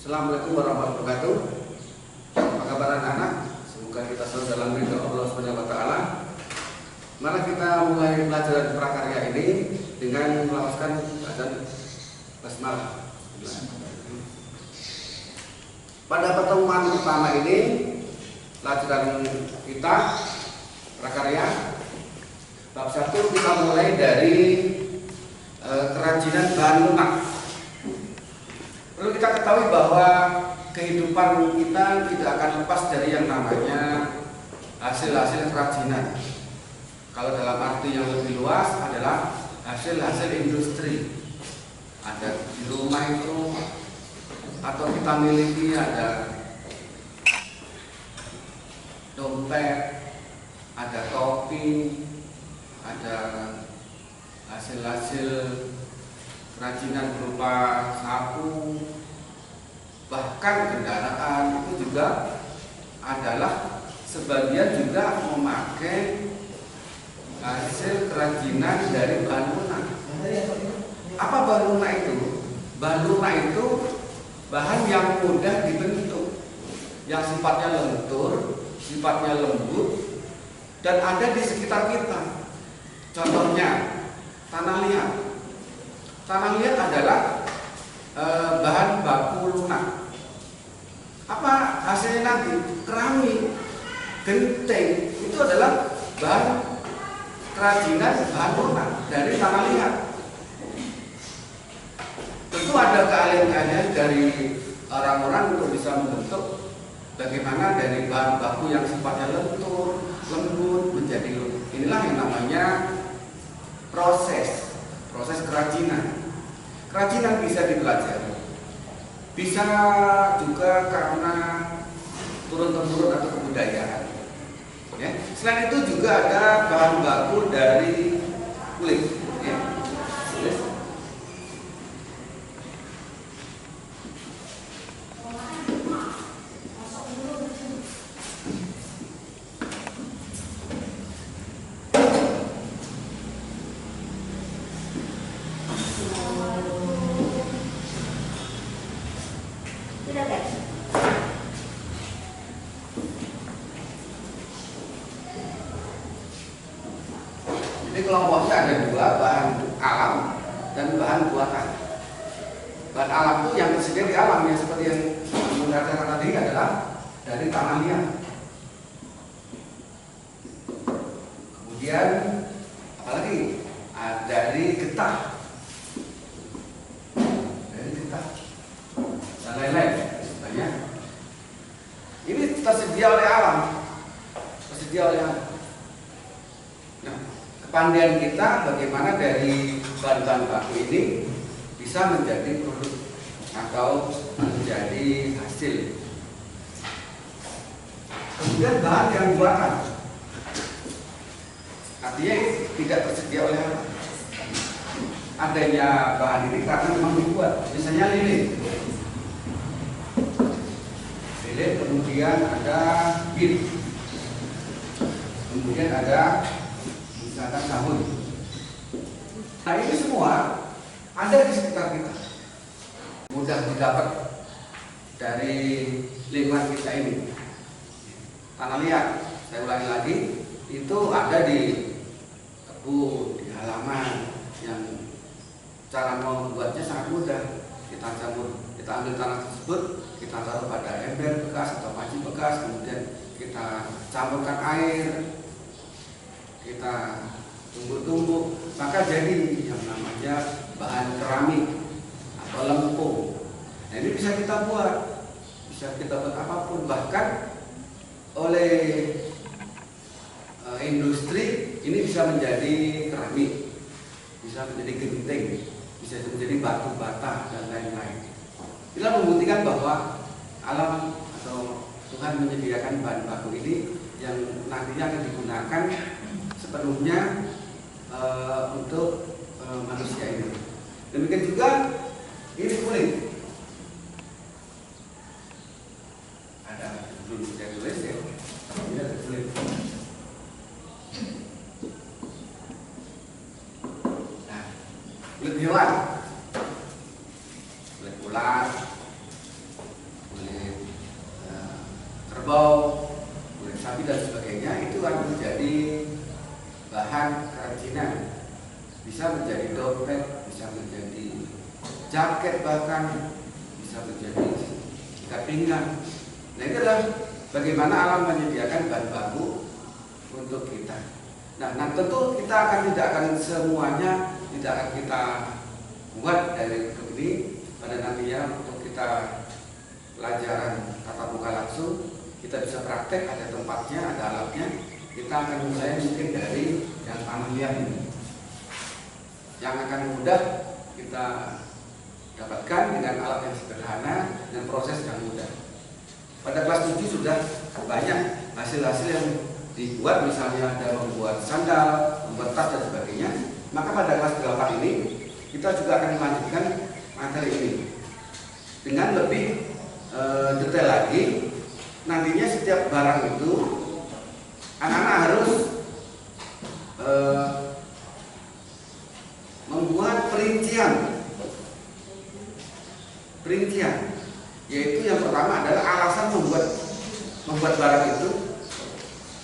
Assalamualaikum warahmatullahi wabarakatuh. Apa kabar anak-anak? Semoga kita selalu dalam ridho Allah Subhanahu wa taala. Mari kita mulai pelajaran prakarya ini dengan melafazkan bacaan basmalah. Pada pertemuan pertama ini pelajaran kita prakarya bab 1 kita mulai dari kerajinan bahan lunak. Perlu kita ketahui bahwa kehidupan kita tidak akan lepas dari yang namanya hasil-hasil kerajinan. Kalau dalam arti yang lebih luas adalah hasil-hasil industri. Ada di rumah itu atau kita miliki ada dompet, ada topi, ada hasil-hasil kerajinan berupa sapu, bahkan kendaraan itu juga adalah sebagian juga memakai hasil kerajinan dari bahan lunak. Apa bahan lunak itu? Bahan lunak itu bahan yang mudah dibentuk, yang sifatnya lentur, sifatnya lembut, dan ada di sekitar kita. Contohnya tanah liat. Tanah liat adalah bahan baku lunak. Apa hasilnya nanti? Keramik, genting, itu adalah bahan kerajinan bahan lunak dari tanah liat. Tentu ada keahlian-keahlian dari orang-orang untuk bisa membentuk bagaimana dari bahan baku yang sifatnya lentur, lembut menjadi lunak. Inilah yang namanya proses kerajinan. Kerajinan bisa dipelajari, bisa juga karena turun-temurun atau kebudayaan. Ya. Selain itu juga ada bahan baku dari kulit. Ya. Jadi kelompoknya ada dua, bahan alam dan bahan buatan. Bahan alam itu yang tersedia di alam, yang seperti yang mengatakan tadi adalah dari tanah liat. Kemudian apalagi dari getah, dan lain-lain. Banyak. Ini tersedia oleh alam, Nah, kepandaian kita bagaimana dari bahan-bahan baku ini bisa menjadi produk atau menjadi hasil. Kemudian bahan yang buatan, artinya tidak tersedia oleh alam. Adanya bahan ini karena memang dibuat, misalnya lilin, kemudian ada bin, kemudian ada misalkan sabun. Nah, ini semua ada di sekitar kita, mudah didapat dari lingkungan kita ini. Tanah liat, saya ulangi lagi, itu ada di kebun, di halaman, yang cara membuatnya sangat mudah. Kita ambil tanah tersebut, kita taruh pada ember bekas atau panci bekas, kemudian kita campurkan air, kita tumbuk-tumbuk, maka jadi yang namanya bahan keramik atau lempung. Nah, ini bisa kita buat apapun, bahkan oleh industri ini bisa menjadi keramik, bisa menjadi genting, bisa menjadi batu bata dan lain-lain. Kita membuktikan bahwa alam atau Tuhan menyediakan bahan baku ini yang nantinya akan digunakan sepenuhnya untuk manusia ini. Demikian juga ini kulit. Ada belum saya tulis ya. Ini ada kulit. Nah, kulit hewan, kulit ular, bisa menjadi dompet, bisa menjadi jaket, bahkan bisa menjadi ikat pinggang. Nah, itu adalah bagaimana alam menyediakan bahan baku untuk kita. Nah, tentu kita tidak akan semuanya tidak akan kita buat dari bentuk ini pada nantinya untuk kita pelajaran tatap muka langsung. Kita bisa praktek, ada tempatnya, ada alatnya. Kita akan mulai mungkin dari yang tanah liat ini, yang akan mudah kita dapatkan dengan alat yang sederhana dan proses yang mudah. Pada kelas 7 sudah banyak hasil-hasil yang dibuat, misalnya ada membuat sandal, membuat tas dan sebagainya. Maka pada kelas 8 ini kita juga akan melanjutkan materi ini dengan lebih detail lagi. Nantinya setiap barang itu anak-anak harus membuat perincian, yaitu yang pertama adalah alasan membuat barang itu,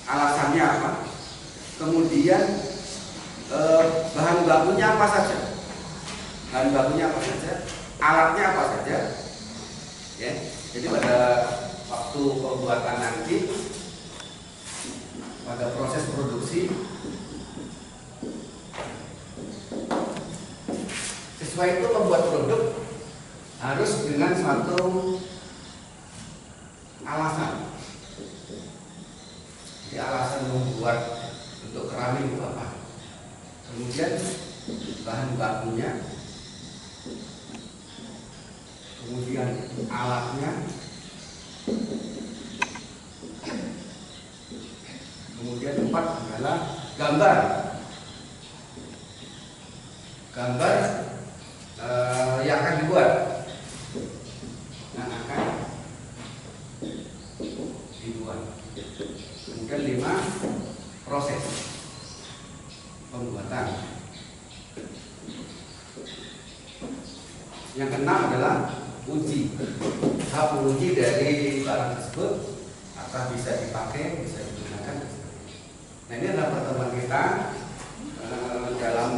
alasannya apa, kemudian bahan bakunya apa saja, alatnya apa saja, ya. Jadi pada waktu pembuatan nanti, pada proses produksi, sesuai itu membuat produk harus dengan suatu alasan. Jadi alasan membuat untuk keramik itu apa? Kemudian bahan bakunya, kemudian alatnya, kemudian 4 adalah gambar yang akan dibuat. Kemudian 5 proses pembuatan. Yang keenam adalah uji. Tahap uji dari barang tersebut, apakah bisa dipakai, bisa digunakan. Nah, ini adalah pertemuan kita dalam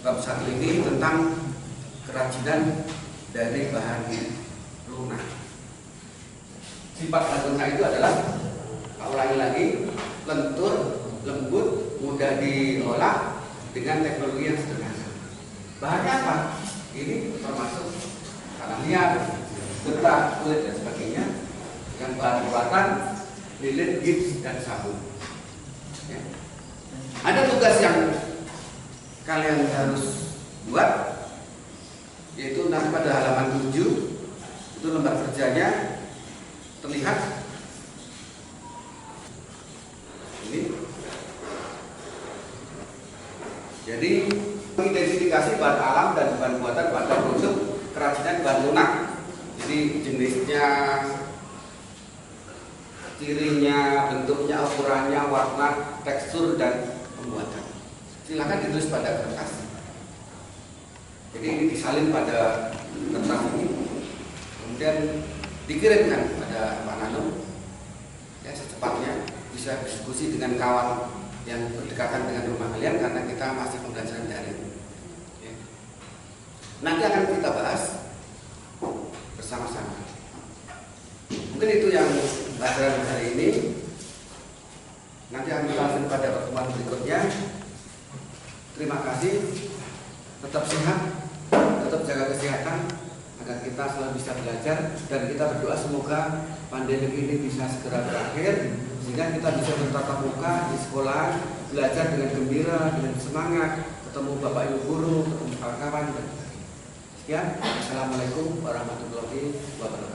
bab 1 ini tentang kerajinan dari bahan lunak. Sifat bahan lunak itu adalah, ulangi lagi, lentur, lembut, mudah diolah dengan teknologi yang sederhana. Bahannya apa? Ini termasuk tanah liat, getah, kulit dan sebagainya. Dengan bahan buatan lilin, gips dan sabun. Ya. Ada tugas yang kalian harus buat, yaitu nanti pada halaman 7 itu lembar kerjanya terlihat ini. Jadi mengidentifikasi bahan alam dan bahan buatan pada produk kerajinan bahan lunak. Jadi jenisnya, cirinya, bentuknya, ukurannya, warna, tekstur dan pembuatan. Silakan ditulis pada kertas. Jadi ini disalin pada kertas ini, kemudian dikirimkan pada Pak Nano, ya, secepatnya. Bisa diskusi dengan kawan yang berdekatan dengan rumah kalian, karena kita masih pembelajaran daring. Ya. Nanti akan kita bahas bersama-sama. Mungkin itu yang pelajaran hari ini. Nanti akan kita lanjut pada pertemuan berikutnya. Terima kasih. Tetap sehat, tetap jaga kesehatan agar kita selalu bisa belajar, dan kita berdoa semoga pandemi ini bisa segera berakhir sehingga kita bisa bertatap muka di sekolah, belajar dengan gembira, dengan semangat, ketemu Bapak Ibu guru, ketemu kawan-kawan dan sebagainya. Sekian, Assalamualaikum warahmatullahi wabarakatuh.